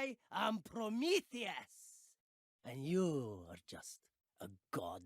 I am Prometheus, and you are just a god.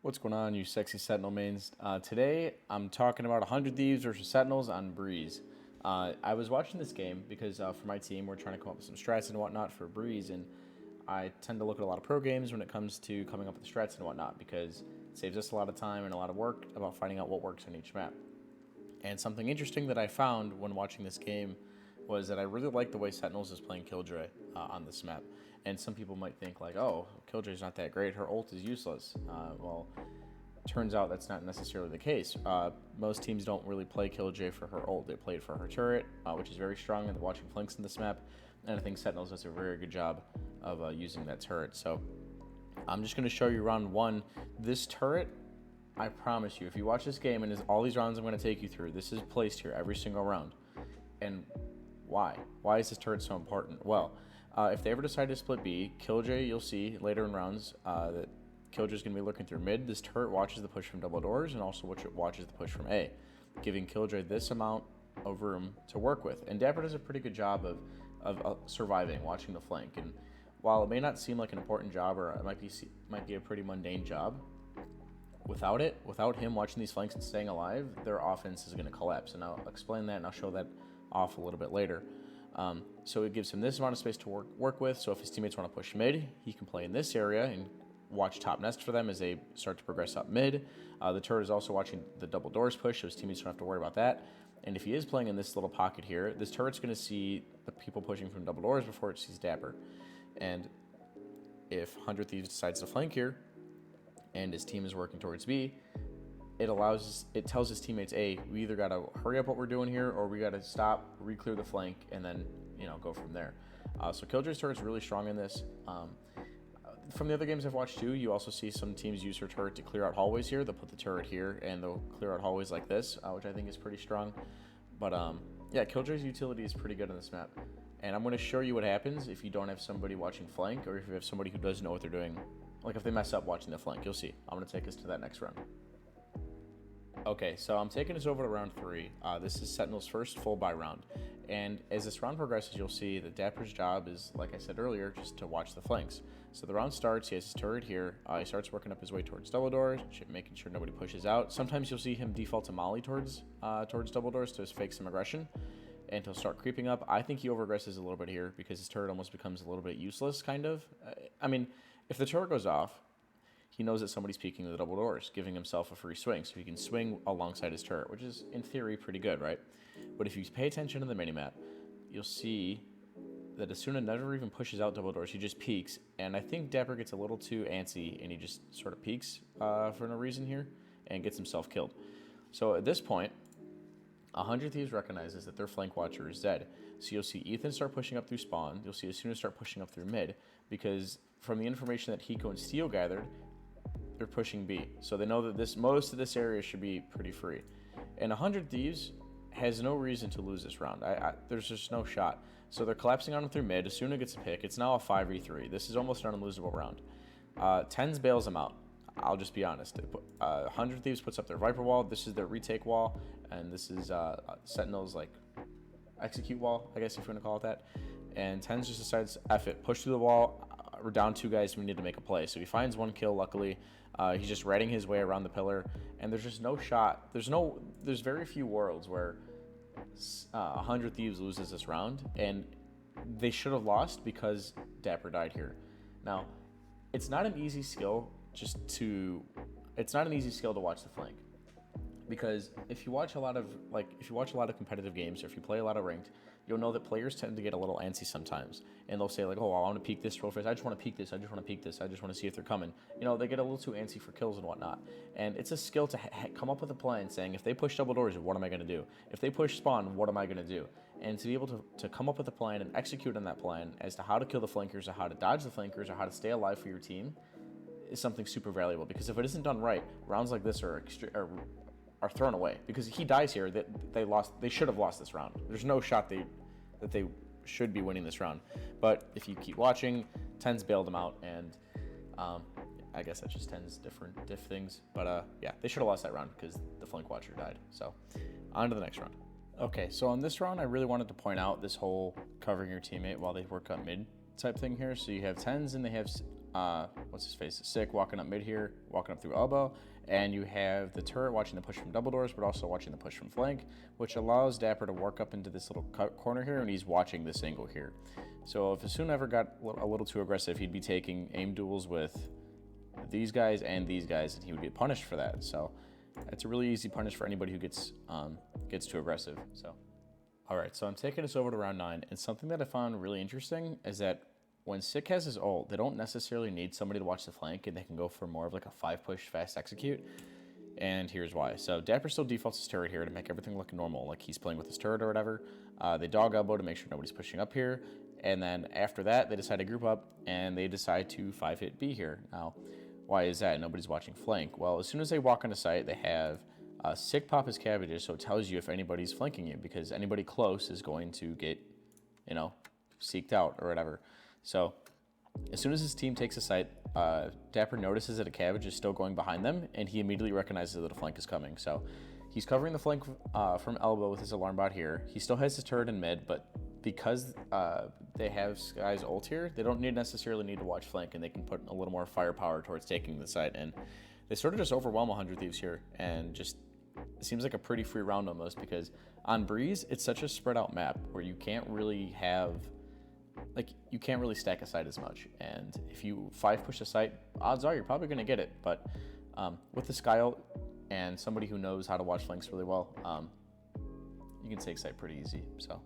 What's going on, you sexy Sentinel mains? Today, I'm talking about 100 Thieves versus Sentinels on Breeze. I was watching this game because for my team, we're trying to come up with some strats and whatnot for Breeze, and I tend to look at a lot of pro games when it comes to coming up with the strats and whatnot because it saves us a lot of time and a lot of work about finding out what works on each map. And something interesting that I found when watching this game was that I really like the way Sentinels is playing Killjoy on this map. And some people might think like, oh, Killjoy's not that great, her ult is useless. Well, turns out that's not necessarily the case. Most teams don't really play Killjoy for her ult. They play it for her turret, which is very strong at watching flanks in this map. And I think Sentinels does a very good job of using that turret. So I'm just going to show you round one. This turret, I promise you, if you watch this game and all these rounds I'm going to take you through, this is placed here every single round. And why? Why is this turret so important? Well, if they ever decide to split B, Killjoy, you'll see later in rounds that Killjoy's going to be looking through mid. This turret watches the push from double doors and also watches the push from A, giving Killjoy this amount of room to work with. And Dapper does a pretty good job of surviving, watching the flank. And while it may not seem like an important job, or it might be a pretty mundane job, without him watching these flanks and staying alive, their offense is going to collapse. And I'll explain that and I'll show that off a little bit later. So it gives him this amount of space to work with. So if his teammates want to push mid, he can play in this area and watch top nest for them as they start to progress up mid. The turret is also watching the double doors push, so his teammates don't have to worry about that. And if he is playing in this little pocket here, this turret's going to see the people pushing from double doors before it sees Dapper. And if 100 Thieves decides to flank here, and his team is working towards B, it tells his teammates, A, we either got to hurry up what we're doing here, or we got to stop, re-clear the flank, and then, go from there. So Killjoy's turret's really strong in this. From the other games I've watched too, you also see some teams use her turret to clear out hallways here. They'll put the turret here, and they'll clear out hallways like this, which I think is pretty strong. But yeah, Killjoy's utility is pretty good on this map. And I'm going to show you what happens if you don't have somebody watching flank, or if you have somebody who doesn't know what they're doing. Like if they mess up watching the flank, you'll see. I'm going to take us to that next round. Okay, so I'm taking us over to round 3. This is Sentinel's first full buy round. And as this round progresses, you'll see that Dapper's job is, like I said earlier, just to watch the flanks. So the round starts, he has his turret here. He starts working up his way towards double doors, making sure nobody pushes out. Sometimes you'll see him default to molly towards double doors to fake some aggression. And he'll start creeping up. I think he over-aggresses a little bit here because his turret almost becomes a little bit useless, kind of. I mean, if the turret goes off, he knows that somebody's peeking the double doors, giving himself a free swing, so he can swing alongside his turret, which is, in theory, pretty good, right? But if you pay attention to the minimap, you'll see that Asuna never even pushes out double doors, he just peeks, and I think Dapper gets a little too antsy, and he just sort of peeks for no reason here, and gets himself killed. So at this point, 100 Thieves recognizes that their flank watcher is dead. So you'll see Ethan start pushing up through spawn, you'll see Asuna start pushing up through mid, because from the information that Hiko and Steel gathered, they're pushing B. So they know that most of this area should be pretty free. And 100 Thieves has no reason to lose this round. There's just no shot. So they're collapsing on him through mid. Asuna gets a pick. It's now a 5v3. This is almost an unlosable round. Tens bails him out. I'll just be honest. 100 Thieves puts up their Viper wall. This is their retake wall. And this is Sentinel's execute wall, I guess if you want to call it that. And Tens just decides, F it, push through the wall. We're down 2 guys, we need to make a play. So he finds 1 kill, luckily. He's just riding his way around the pillar, and there's just no shot. There's very few worlds where 100 Thieves loses this round, and they should have lost because Dapper died here. Now, it's not an easy skill to watch the flank. Because if you watch a lot of competitive games, or if you play a lot of ranked, you'll know that players tend to get a little antsy sometimes, and they'll say like, "Oh, I want to peek this real fast. I just want to peek this. I just want to peek this. I just want to see if they're coming." They get a little too antsy for kills and whatnot. And it's a skill to come up with a plan, saying, if they push double doors, what am I going to do? If they push spawn, what am I going to do? And to be able to come up with a plan and execute on that plan as to how to kill the flankers, or how to dodge the flankers, or how to stay alive for your team, is something super valuable. Because if it isn't done right, rounds like this are thrown away, because he dies here. They should have lost this round. There's no shot that they should be winning this round. But if you keep watching, Tens bailed him out, and I guess that's just Tens different things. But yeah, they should have lost that round because the flank watcher died. So on to the next round. Okay, so on this round, I really wanted to point out this whole covering your teammate while they work up mid type thing here. So you have tens and they have, what's his face, sick walking up mid here, walking up through elbow. And you have the turret watching the push from double doors, but also watching the push from flank, which allows Dapper to work up into this little corner here, and he's watching this angle here. So if Asuna ever got a little too aggressive, he'd be taking aim duels with these guys and these guys, and he would get punished for that. So it's a really easy punish for anybody who gets too aggressive. So, all right, so I'm taking us over to round 9, and something that I found really interesting is that when Sick has his ult, they don't necessarily need somebody to watch the flank, and they can go for more of like a 5-push fast execute. And here's why. So Dapper still defaults his turret here to make everything look normal, like he's playing with his turret or whatever. They dog elbow to make sure nobody's pushing up here. And then after that, they decide to group up, and they decide to 5-hit B here. Now, why is that? Nobody's watching flank. Well, as soon as they walk onto site, they have Sick pop his cabbages, so it tells you if anybody's flanking you, because anybody close is going to get, seeked out or whatever. So as soon as his team takes a site, Dapper notices that a cabbage is still going behind them, and he immediately recognizes that a flank is coming. So he's covering the flank from elbow with his alarm bot here. He still has his turret in mid, but because they have Sky's ult here, they don't necessarily need to watch flank, and they can put a little more firepower towards taking the site. And they sort of just overwhelm 100 Thieves here, and just it seems like a pretty free round almost, because on Breeze, it's such a spread out map where you can't really stack a site as much. And if you 5-push a site, odds are you're probably going to get it. But with the Sky ult and somebody who knows how to watch flanks really well, you can take site pretty easy. So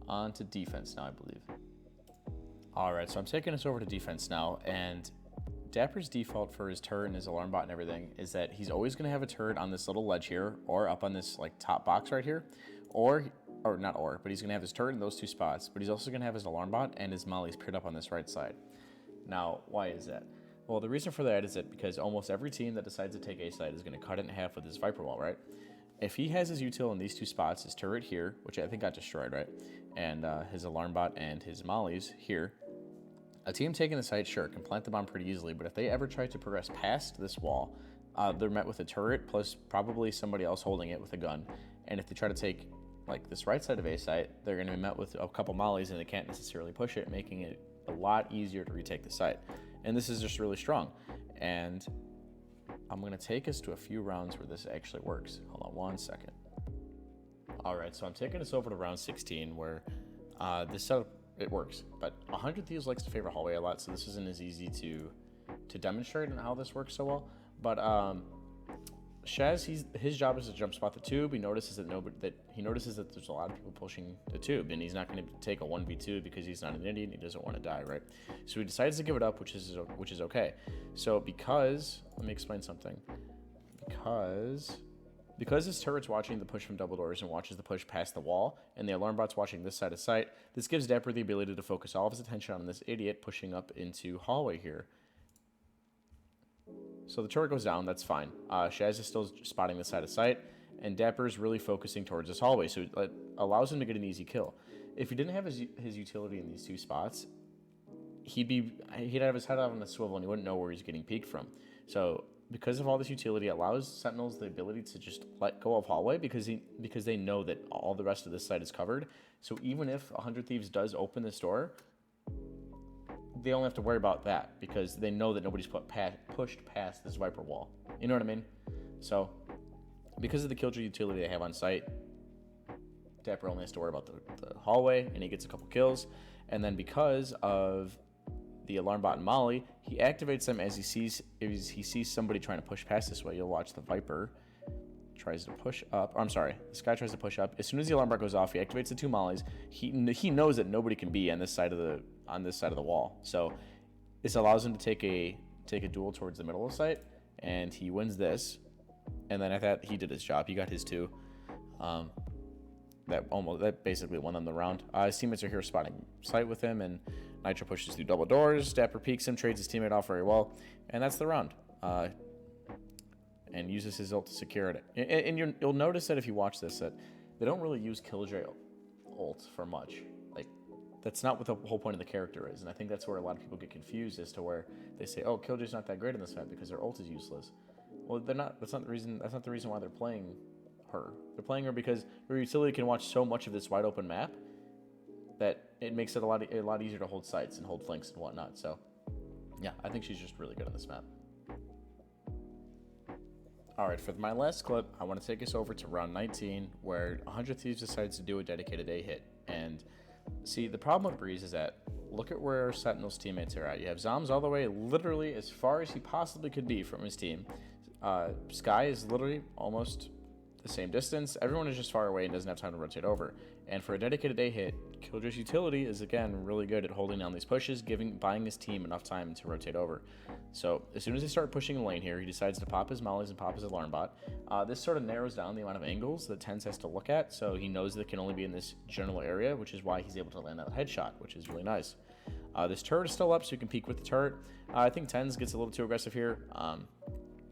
on to defense now, I believe. All right, so I'm taking us over to defense now, and Dapper's default for his turret and his alarm bot and everything is that he's always going to have a turret on this little ledge here, or up on this like top box right here, but he's going to have his turret in those two spots, but he's also going to have his alarm bot and his mollies paired up on this right side. Now, why is that? Well, the reason for that is that because almost every team that decides to take A side is going to cut it in half with his Viper wall, right? If he has his util in these two spots, his turret here, which I think got destroyed, right? And his alarm bot and his mollies here, a team taking the site, sure, can plant the bomb pretty easily, but if they ever try to progress past this wall, they're met with a turret plus probably somebody else holding it with a gun. And if they try to take like this right side of A site, they're going to be met with a couple mollies, and they can't necessarily push it, making it a lot easier to retake the site. And this is just really strong. And I'm going to take us to a few rounds where this actually works. Hold on one second. All right, so I'm taking us over to round 16 where this setup, it works. But 100 Thieves likes to favor hallway a lot, so this isn't as easy to demonstrate on how this works so well. But Shaz, his job is to jump spot the tube. He notices that there's a lot of people pushing the tube, and he's not going to take a 1v2 because he's not an idiot and he doesn't want to die, right? So he decides to give it up, which is okay. So let me explain something. Because his turret's watching the push from double doors and watches the push past the wall, and the alarm bot's watching this side of site, this gives Dapper the ability to focus all of his attention on this idiot pushing up into hallway here. So the turret goes down, that's fine. Shaz is still spotting the side of sight, and Dapper is really focusing towards this hallway, so it allows him to get an easy kill. If he didn't have his utility in these two spots, he'd have his head out on a swivel and he wouldn't know where he's getting peeked from. So because of all this utility, it allows Sentinels the ability to just let go of hallway because they know that all the rest of this side is covered. So even if 100 Thieves does open this door, they only have to worry about that because they know that nobody's pushed past this Viper wall. You know what I mean? So because of the Killjoy utility they have on site, Dapper only has to worry about the hallway, and he gets a couple kills. And then because of the alarm bot and Molly, he activates them as he sees somebody trying to push past this way. You'll watch the Viper tries to push up. This guy tries to push up. As soon as the alarm bot goes off, he activates the two mollies. He knows that nobody can be on this side of the wall. So this allows him to take a duel towards the middle of the site, and he wins this. And then I thought he did his job. He got his two. That basically won them the round. His teammates are here spotting site with him, and Nitro pushes through double doors. Dapper peeks him, trades his teammate off very well, and that's the round. And uses his ult to secure it. And you'll notice that if you watch this, that they don't really use Killjoy ult for much. Like, that's not what the whole point of the character is. And I think that's where a lot of people get confused as to where they say, oh, Killjoy's not that great in this map because their ult is useless. Well, they're not. That's not the reason why they're playing her. They're playing her because her utility can watch so much of this wide open map that it makes it a lot easier to hold sites and hold flanks and whatnot. So, yeah, I think she's just really good on this map. Alright, for my last clip, I want to take us over to round 19, where 100 Thieves decides to do a dedicated A hit. And see, the problem with Breeze is that, look at where Sentinel's teammates are at. You have Zombs all the way literally as far as he possibly could be from his team. Sky is literally almost the same distance. Everyone is just far away and doesn't have time to rotate over. And for a dedicated A hit, Killjoy's utility is again really good at holding down these pushes, buying his team enough time to rotate over. So as soon as they start pushing a lane here, he decides to pop his mollies and pop his alarm bot. This sort of narrows down the amount of angles that Teets has to look at, so he knows that it can only be in this general area, which is why he's able to land that headshot, which is really nice. This turret is still up, so you can peek with the turret. I think Teets gets a little too aggressive here.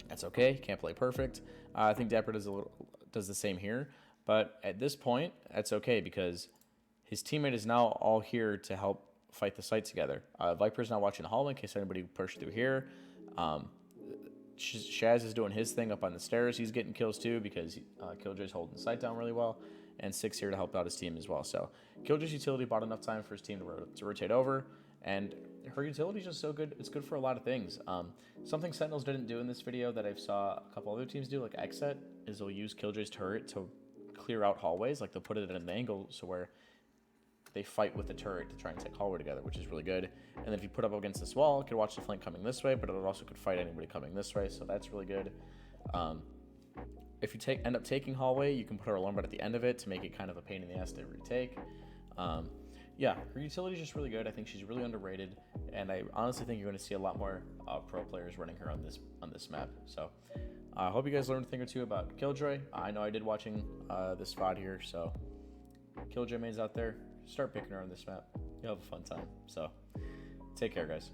That's okay, can't play perfect. I think Dapper does the same here, but at this point, that's okay because his teammate is now all here to help fight the site together. Viper's now watching the hallway in case anybody pushed through here. Shaz is doing his thing up on the stairs. He's getting kills too because Killjoy's holding the site down really well. And Six here to help out his team as well. So Killjoy's utility bought enough time for his team to rotate over. And her utility is just so good. It's good for a lot of things. Something Sentinels didn't do in this video that I saw a couple other teams do, like Xset, is they'll use Killjoy's turret to clear out hallways. Like they'll put it at an angle so where they fight with the turret to try and take hallway together, which is really good. And then if you put up against this wall, it could watch the flank coming this way, but it also could fight anybody coming this way, so that's really good. If you end up taking hallway, you can put her alarm bot at the end of it to make it kind of a pain in the ass to retake. Yeah, her utility is just really good. I think she's really underrated, and I honestly think you're going to see a lot more pro players running her on this map. So I hope you guys learned a thing or two about Killjoy. I know I did watching this VOD here, so Killjoy mains out there, start picking her on this map. You'll have a fun time. So take care, guys.